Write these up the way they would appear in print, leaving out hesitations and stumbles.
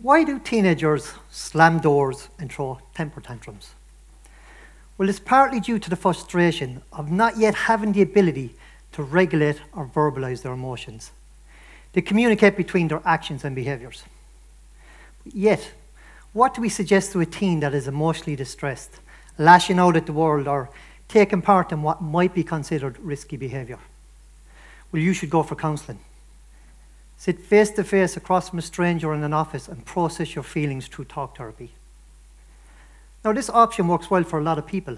Why do teenagers slam doors and throw temper tantrums? Well, it's partly due to the frustration of not yet having the ability to regulate or verbalize their emotions. They communicate between their actions and behaviours. Yet, what do we suggest to a teen that is emotionally distressed, lashing out at the world, or taking part in what might be considered risky behaviour? Well, you should go for counselling. Sit face to face across from a stranger in an office and process your feelings through talk therapy. Now, this option works well for a lot of people,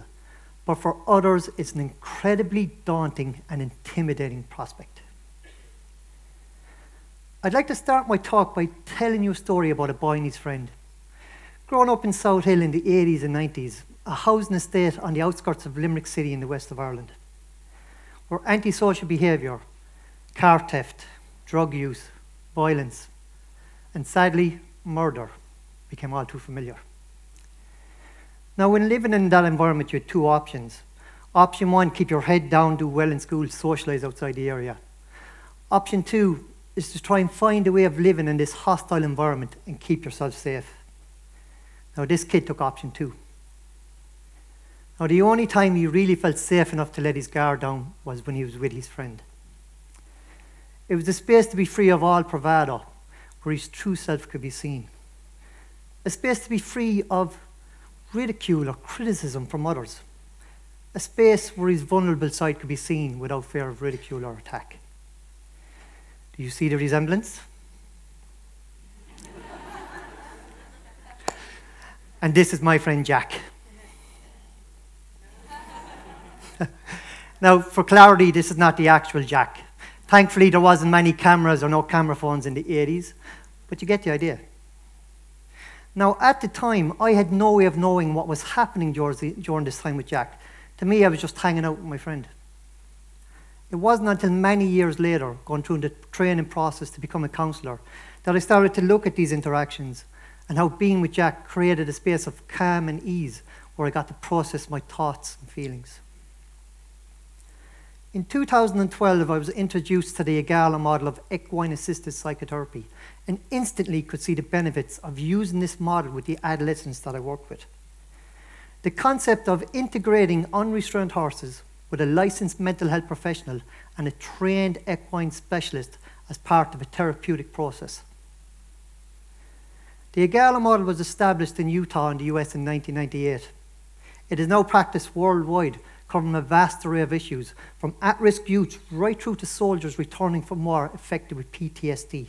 but for others, it's an incredibly daunting and intimidating prospect. I'd like to start my talk by telling you a story about a boy and his friend. Growing up in South Hill in the 80s and 90s, a housing estate on the outskirts of Limerick City in the west of Ireland, where antisocial behaviour, car theft, drug use, violence, and sadly, murder became all too familiar. Now, when living in that environment, you had two options. Option one, keep your head down, do well in school, socialise outside the area. Option two is to try and find a way of living in this hostile environment and keep yourself safe. Now, this kid took option two. Now, the only time he really felt safe enough to let his guard down was when he was with his friend. It was a space to be free of all bravado, where his true self could be seen. A space to be free of ridicule or criticism from others. A space where his vulnerable side could be seen without fear of ridicule or attack. Do you see the resemblance? And this is my friend Jack. Now, for clarity, this is not the actual Jack. Thankfully, there wasn't many cameras or no camera phones in the 80s, but you get the idea. Now, at the time, I had no way of knowing what was happening during this time with Jack. To me, I was just hanging out with my friend. It wasn't until many years later, going through the training process to become a counsellor, that I started to look at these interactions and how being with Jack created a space of calm and ease where I got to process my thoughts and feelings. In 2012, I was introduced to the Agala model of equine-assisted psychotherapy and instantly could see the benefits of using this model with the adolescents that I work with. The concept of integrating unrestrained horses with a licensed mental health professional and a trained equine specialist as part of a therapeutic process. The Agala model was established in Utah in the US in 1998. It is now practiced worldwide, covering a vast array of issues, from at-risk youth right through to soldiers returning from war affected with PTSD.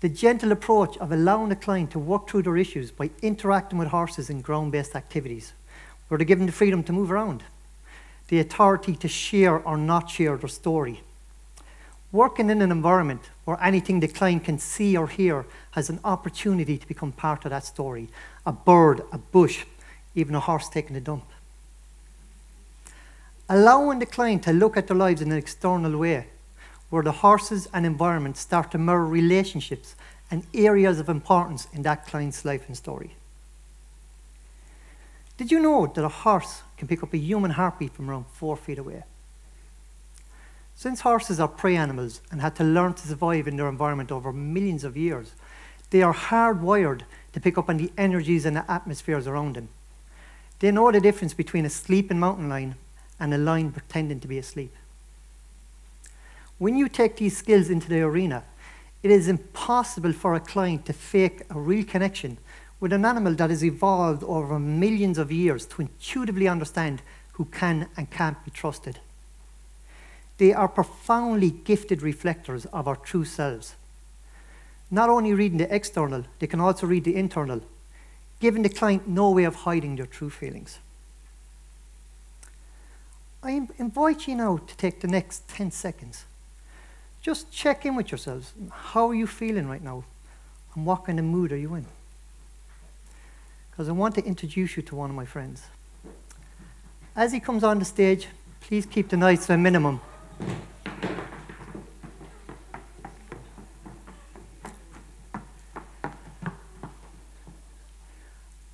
The gentle approach of allowing the client to work through their issues by interacting with horses in ground-based activities, where they're given the freedom to move around, the authority to share or not share their story. Working in an environment where anything the client can see or hear has an opportunity to become part of that story. A bird, a bush, even a horse taking a dump. Allowing the client to look at their lives in an external way, where the horses and environment start to mirror relationships and areas of importance in that client's life and story. Did you know that a horse can pick up a human heartbeat from around 4 feet away? Since horses are prey animals and had to learn to survive in their environment over millions of years, they are hardwired to pick up on the energies and the atmospheres around them. They know the difference between a sleeping mountain lion and a lion pretending to be asleep. When you take these skills into the arena, it is impossible for a client to fake a real connection with an animal that has evolved over millions of years to intuitively understand who can and can't be trusted. They are profoundly gifted reflectors of our true selves. Not only reading the external, they can also read the internal, giving the client no way of hiding their true feelings. I invite you now to take the next 10 seconds. Just check in with yourselves. How are you feeling right now? And what kind of mood are you in? Because I want to introduce you to one of my friends. As he comes on the stage, please keep the noise to a minimum.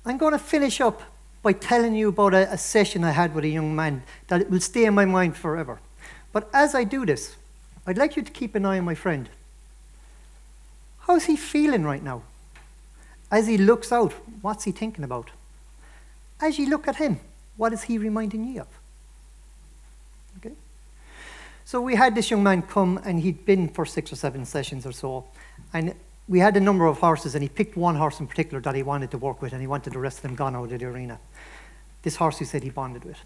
I'm going to finish up by telling you about a session I had with a young man that it will stay in my mind forever. But as I do this, I'd like you to keep an eye on my friend. How's he feeling right now? As he looks out, what's he thinking about? As you look at him, what is he reminding you of? Okay? So we had this young man come, and he'd been for 6 or 7 sessions or so, and we had a number of horses, and he picked one horse in particular that he wanted to work with, and he wanted the rest of them gone out of the arena. This horse he said he bonded with.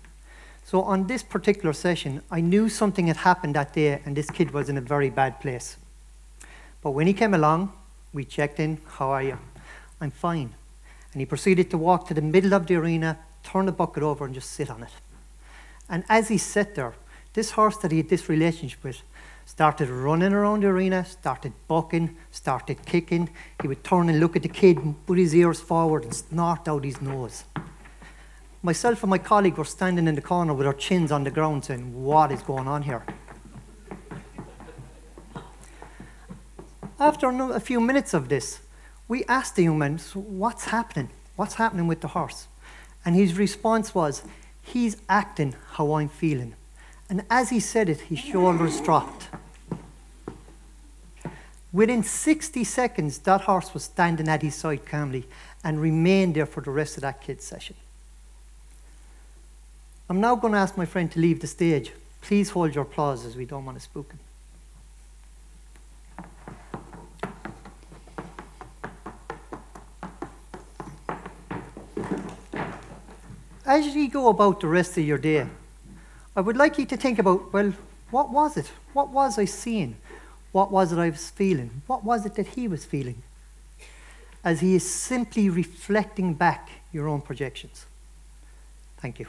So on this particular session, I knew something had happened that day, and this kid was in a very bad place. But when he came along, we checked in. How are you? I'm fine. And he proceeded to walk to the middle of the arena, turn the bucket over, and just sit on it. And as he sat there, this horse that he had this relationship with started running around the arena, started bucking, started kicking. He would turn and look at the kid and put his ears forward and snort out his nose. Myself and my colleague were standing in the corner with our chins on the ground saying, what is going on here? After a few minutes of this, we asked the young man, so what's happening? What's happening with the horse? And his response was, he's acting how I'm feeling. And as he said it, his shoulders dropped. Within 60 seconds, that horse was standing at his side calmly and remained there for the rest of that kid's session. I'm now going to ask my friend to leave the stage. Please hold your applause as we don't want to spook him. As you go about the rest of your day, I would like you to think about, well, what was it? What was I seeing? What was it I was feeling? What was it that he was feeling? As he is simply reflecting back your own projections. Thank you.